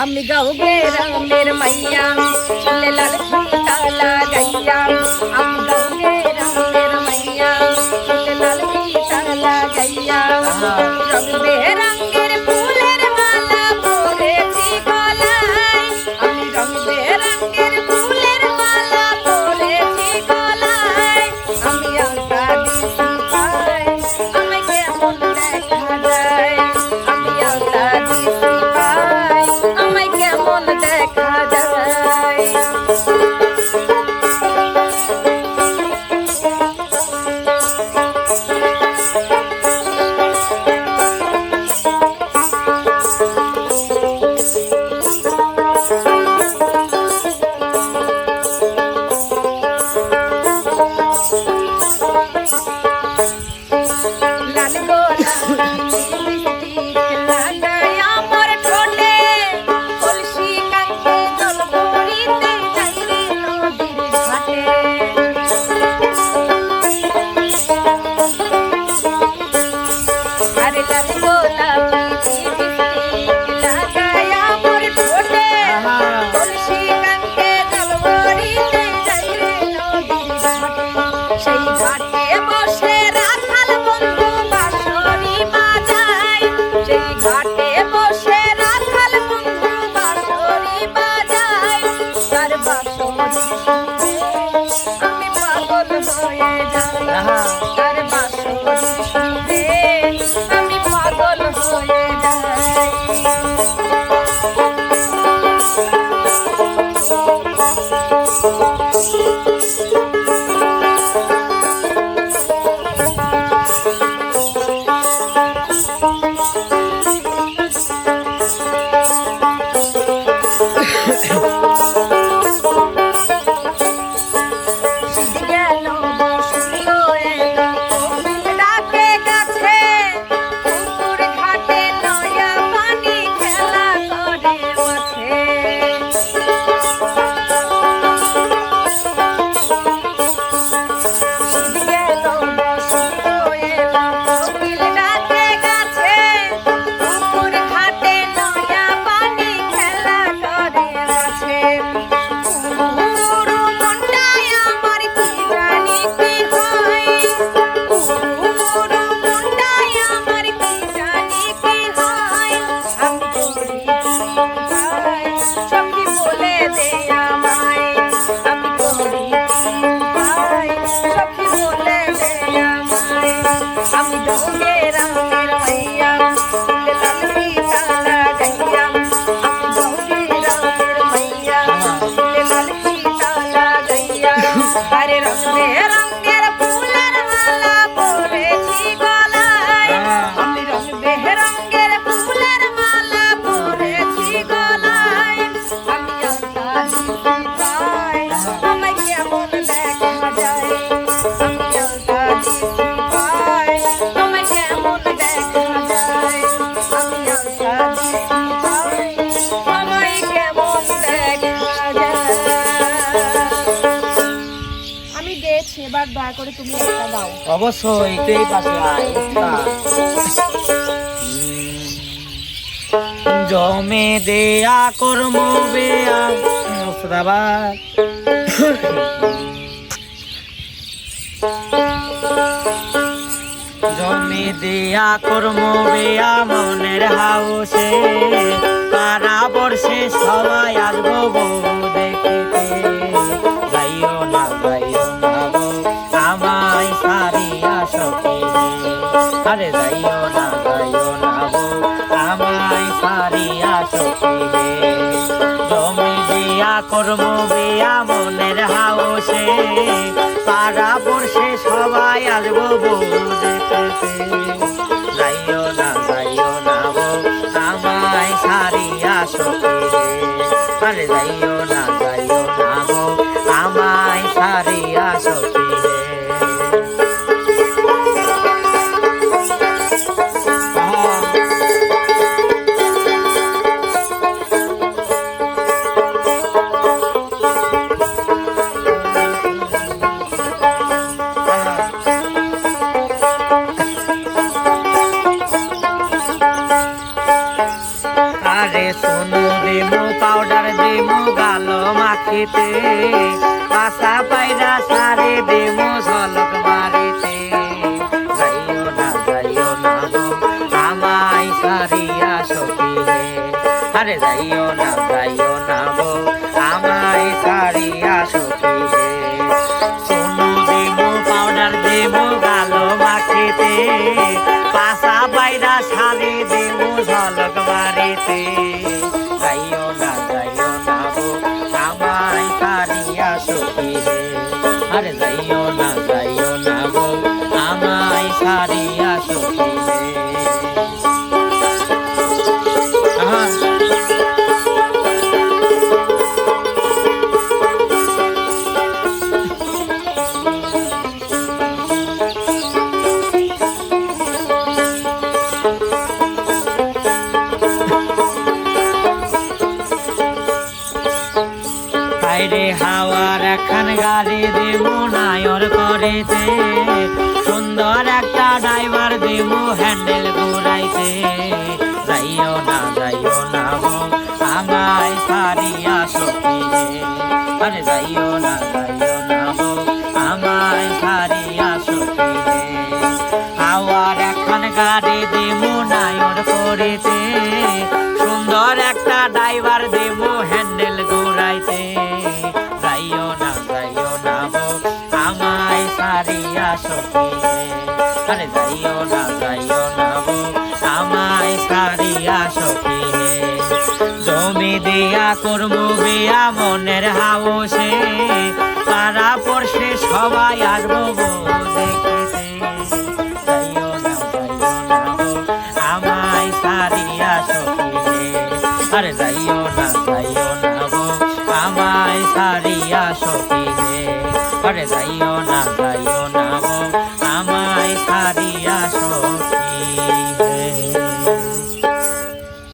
আমি গাউগে রামের মাইয়া চুলে লাল ফিতা লাগাইয়া আমি গাউগে রামের মাইয়া চুলে লাল ফিতা লাগাইয়া রং বেরঙের ফুলের মালা পরেছি গলায় আমি রং বেরঙের ফুলের মালা পরেছি গলায় আমি আলতা দিছি পায় আমায় কেমন দেখা যায় আমি আলতা দিছি পায় আমায় কেমন দেখা যায় লাল গোলাপি লিপস্টিক লাগাই আমার ঠোঁটে কলসি কাঁখে জল ভরিতে যাই রে নদীর ঘাটে আরে লাল গোলাপি লিপস্টিক লাগাই আমার ঠোঁটে কলসি কাঁখে জল ভরিতে যাই রে নদীর ঘাটে সেই ঘাটে বসে রাখাল বন্ধু বাঁশরি বাজায় সেই ঘাটে বসে রাখাল বন্ধু বাঁশরি বাজায় তার বাঁশরি শুনে আমি পাগল হয়ে যাই তার বাঁশরি শুনে আমি পাগল হয়ে যাই গেল বসন্ত এলো কোকিল ডাকে গাছে পুকুর ঘাটে নয়া পানি খেলা করে মাছে গেল বসন্ত এলো কোকিল ডাকে গাছে পুকুর ঘাটে নয়া পানি খেলা করে মাছে পুরো মনটাই আমার কি জানি কি হয় পুরো মনটাই আমার কি জানি কি হয় আমি করি চিন্তায় সখী বলে দে আমায় আমি করি চিন্তায় সখী বলে দে আমায় আমি ডোগে রামের মাইয়া চুলে লাল ফিতা লাগাইয়া আমি ডোগে রামের মাইয়া চুলে লাল ফিতা লাগাইয়া আরে রং বেরঙের ফুলের মালা পরেছি গলায় আমি রং বেরঙের ফুলের মালা পরেছি গলায় আমি আলতা দিছি পায় আমায় কেমন দেখা যায় আমি আলতা দিছি পায় আমায় কেমন দেখা যায় আমি আলতা দিছি পায় আমায় কেমন দেখা যায় আমি গেছি এবার দয়া করে তুমি একটা দাও অবশ্যই তুই এই পাশে আয় জমে দেয়া কর্ম বেয়া মুর্শিদাবাদ জমে দেয়া কর্ম বেয়া মনের হাউসে কারা বর্ষে সবাই আসবো বউ দেখিতে যাইও না বউ আমায় সারিয়া সখী আরে যাইও না বউ আমায় সারিয়া সখী জমি দিয়া কর্ম বিয়া মনের হাউসে পাড়া বর্ষে সবাই আসবো বউ দেখতে যাইও না বউ আমায় সারিয়া সখী আরে যাইও না বউ আমায় সারিয়া সখী রে শোনো দিমু পাউডার দিমু গালো মাখিতে পাশা পায়রা সারে দিমু ঝলক মারিতে যাইও না গো আমায় সারিয়া সখী হে আরে যাইও না গো আমায় সারিয়া সখী হে সোনু দিমু পাউডার দিমু গালো মাখিতে পাশা পায়রা সারে দিমু ঝলক মারিতে যাইও না গো আমায় সারিয়া সখী হে আরে যাইও না গো আমায় সারিয়া সখী হে রে হাওয়ার একখান গাড়ি দেবো নায়র করেতে সুন্দর একটা ড্রাইভার দেবো হ্যান্ডেল ঘুরাইতে যাইও না গো আমায় সারিয়া সখী হে আরে যাইও না গো আমায় সারিয়া সখী হে হাওয়ার একখান গাড়ি দেবো নায়র করেতে সুন্দর একটা ড্রাইভার দেবো হ্যান্ডেল ঘুরাইতে যাইও না গো আমায় সারিয়া সখী হে আরে যাইও না গো আমায় সারিয়া সখী হে জমি দিয়া করবো বিয়া মনের হাউসে পাড়া পড়শে সবাই আসবো দেখিতে যাইও না গো আমায় সারিয়া সখী হে আরে যাইও না গো আমায় সারিয়া